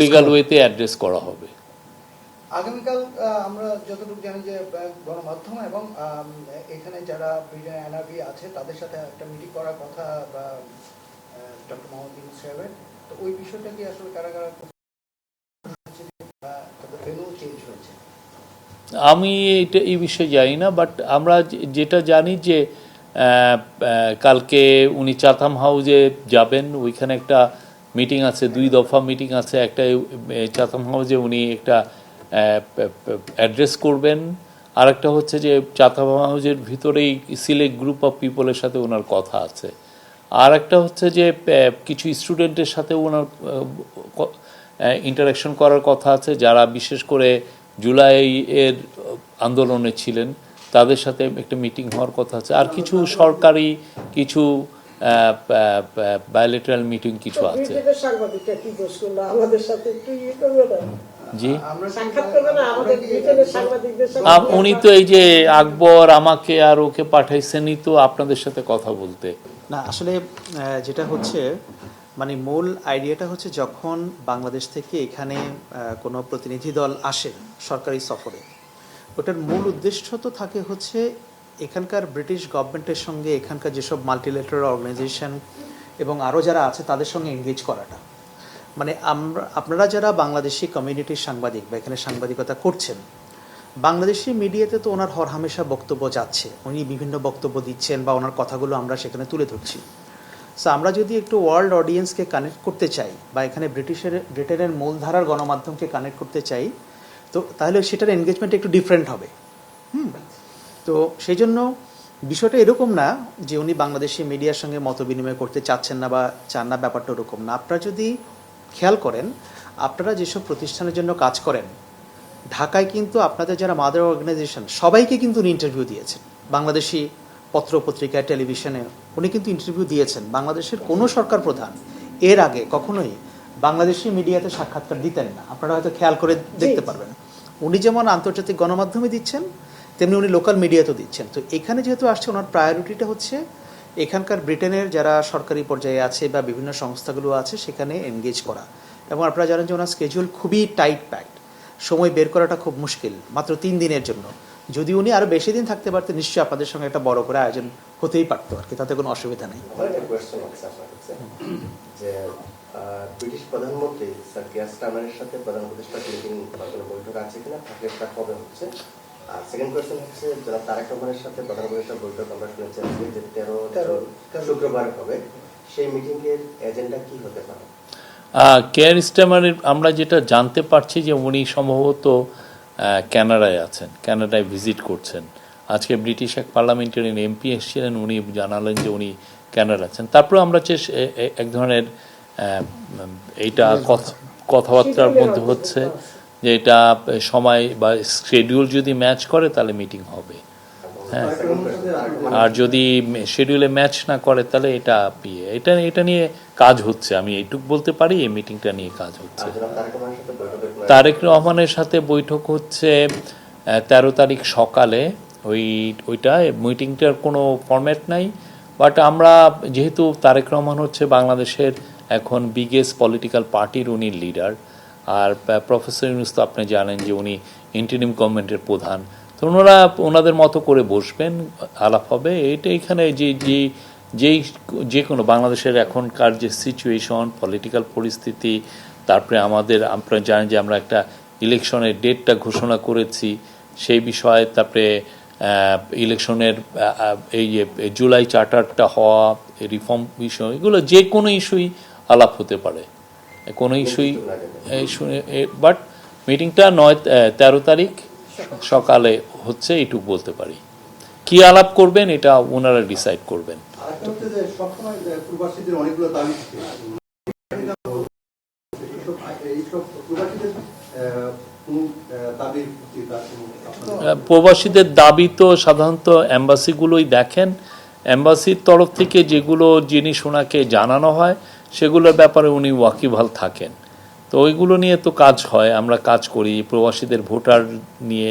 Legal ওয়েতে address করা হবে। আগামীকাল আমরা যতটুকু জানি যে গণমাধ্যম এবং এখানে যারা ব্রিটেন এনআরবি আছে তাদের সাথে একটা মিটিং করার কথা ডক্টর মোহাম্মদ ইউনূস সাহেবের, তো ওই বিষয়টা কি আসলে কারা ভেন্যু চেঞ্জ হয়েছে? আমি এই বিষয়ে জানি না, বাট আমরা যেটা জানি যে কালকে উনি চাথাম হাউসে যাবেন, ওইখানে একটা মিটিং আছে, 2 দফা মিটিং আছে। একটা চাথাম হাউসে উনি একটা অ্যাড্রেস করবেন, আর একটা হচ্ছে যে চাথাম হাউসের ভিতরেই সিলেক্ট গ্রুপ অফ পিপলের সাথে ওনার কথা আছে। আর একটা হচ্ছে যে কিছু স্টুডেন্টের সাথে ওনার ইন্টারাকশন করার কথা আছে, যারা বিশেষ করে জুলাইয়ের আন্দোলনে ছিলেন, তাদের সাথে একটা মিটিং হওয়ার কথা আছে। আর কিছু সরকারি কিছু বায়োলেটারাল মিটিং কিছু আছে। জি, উনি তো এই যে আকবর আমাকে আর ওকে পাঠাইছেনই তো আপনাদের সাথে কথা বলতে। না, আসলে যেটা হচ্ছে মানে মূল আইডিয়াটা হচ্ছে যখন বাংলাদেশ থেকে এখানে কোনো প্রতিনিধি দল আসে সরকারি সফরে, ওটার মূল উদ্দেশ্য তো থাকে হচ্ছে এখানকার ব্রিটিশ গভর্নমেন্টের সঙ্গে এখানকার যেসব মাল্টিলেটারাল অর্গানাইজেশন এবং আরও যারা আছে তাদের সঙ্গে এনগেজ করাটা। মানে আপনারা যারা বাংলাদেশি কমিউনিটির সাংবাদিক বা এখানে সাংবাদিকতা করছেন, বাংলাদেশি মিডিয়াতে তো ওনার হরহামেশা বক্তব্য যাচ্ছে, উনি বিভিন্ন বক্তব্য দিচ্ছেন বা ওনার কথাগুলো আমরা সেখানে তুলে ধরছি। সো আমরা যদি একটু ওয়ার্ল্ড অডিয়েন্সকে কানেক্ট করতে চাই বা এখানে ব্রিটেনের মূলধারার গণমাধ্যমকে কানেক্ট করতে চাই, তো তাহলে সেটার এনগেজমেন্ট একটু ডিফারেন্ট হবে। তো সেই জন্য বিষয়টা এরকম না যে উনি বাংলাদেশি মিডিয়ার সঙ্গে মত বিনিময় করতে চাচ্ছেন না বা চান না, ব্যাপারটা ওরকম না। আপনারা যদি খেয়াল করেন, আপনারা যেসব প্রতিষ্ঠানের জন্য কাজ করেন, ঢাকায় কিন্তু আপনাদের যারা মাদার অর্গানাইজেশন সবাইকে কিন্তু উনি ইন্টারভিউ দিয়েছেন। বাংলাদেশি পত্র পত্রিকায়, টেলিভিশনে উনি কিন্তু ইন্টারভিউ দিয়েছেন। বাংলাদেশের কোনো সরকার প্রধান এর আগে কখনোই বাংলাদেশি মিডিয়াতে সাক্ষাৎকার দিতেন না, আপনারা হয়তো খেয়াল করে দেখতে পারবেন। উনি যেমন আন্তর্জাতিক গণমাধ্যমে দিচ্ছেন, তেমনি উনি লোকাল মিডিয়াতেও দিচ্ছেন। তো এখানে যেহেতু আসছে, ওনার প্রায়োরিটিটা হচ্ছে এখানকার ব্রিটেনের যারা সরকারি পর্যায়ে আছে বা বিভিন্ন সংস্থাগুলো আছে সেখানে এনগেজ করা। এবং আপনারা জানেন যে ওনার স্কেজুল খুবই টাইট প্যাকড, সময় বের করাটা খুব মুশকিল, মাত্র 3 দিনের জন্য। যদি উনি আরও বেশি দিন থাকতে পারতেন, নিশ্চয়ই আপনাদের সঙ্গে একটা বড় করে আয়োজন হতেই পারতো আর কি, তাতে কোনো অসুবিধা নেই। ব্রিটিশ প্রধানমন্ত্রী স্যার কিয়ার স্টারমারের সাথে প্রধান উপদেষ্টা মিটিং বা কোনো বৈঠক আছে কিনা, থাকলে তা কবে হচ্ছে? আর সেকেন্ড কোয়েশ্চেন হচ্ছে, যারা তারেক রহমানের সাথে প্রধান উপদেষ্টার বৈঠক আমরা শুনেছি যে 13 শুক্রবার হবে, সেই মিটিং এর এজেন্ডা কি হতে পারে? কেয়ার স্টারমারের আমরা যেটা জানতে পারছি যে উনি সম্ভবত কানাডায় আছেন, কানাডায় ভিজিট করছেন। আজকে ব্রিটিশ এক পার্লামেন্টারিয়ান এমপি এসেছিলেন, উনি জানালেন যে উনি কানাডা আছেন। তারপর আমরা এক ধরনের এইটা কথাবার্তার মধ্যে হচ্ছে যে এটা সময় বা শিডিউল যদি ম্যাচ করে তাহলে মিটিং হবে। হ্যাঁ, আর যদি শিডিউলে ম্যাচ না করে তাহলে এটা নিয়ে কাজ হচ্ছে। আমি এইটুক বলতে পারি, এই মিটিংটা নিয়ে কাজ হচ্ছে। তারেক রহমানের সাথে বৈঠক হচ্ছে 13 তারিখ সকালে। ওইটা মিটিংটার কোনো ফরম্যাট নাই, বাট আমরা যেহেতু তারেক রহমান হচ্ছে বাংলাদেশের এখন বিগেস্ট পলিটিক্যাল পার্টির উনি লিডার, আর প্রফেসর ইউনূস তো আপনি জানেন যে উনি ইন্টারিম গভর্নমেন্টের প্রধান, তো ওনাদের মতো করে বসবেন, আলাপ হবে। এখানে যে কোনো বাংলাদেশের এখনকার যে সিচুয়েশন, পলিটিক্যাল পরিস্থিতি, তারপরে আপনারা জানেন যে আমরা একটা ইলেকশনের ডেটটা ঘোষণা করেছি, সেই বিষয়ে, তারপরে ইলেকশনের এই যে জুলাই চার্টারটা হওয়া, রিফর্ম বিষয়, এগুলো যে কোনো ইস্যুই আলাপ হতে পারে, কোনো ইস্যুই। বাট মিটিংটা 13 তারিখ সকালে হচ্ছে, এইটুকু বলতে পারি। কি আলাপ করবেন এটা ওনারা ডিসাইড করবেন। প্রবাসীদের দাবি তো সাধারণত এম্বাসিগুলোই দেখেন। এম্বাসির তরফ থেকে যেগুলো জিনিস ওনাকে জানানো হয় সেগুলোর ব্যাপারে উনি ওয়াকিবহাল থাকেন। তো ওইগুলো নিয়ে তো কাজ হয়, আমরা কাজ করি। প্রবাসীদের ভোটার নিয়ে,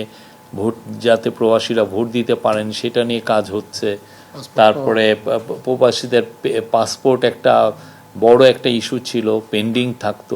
যাতে প্রবাসীরা ভোট দিতে পারেন সেটা নিয়ে কাজ হচ্ছে। তারপরে প্রবাসীদের পাসপোর্ট একটা বড় একটা ইস্যু ছিল, পেন্ডিং থাকতো,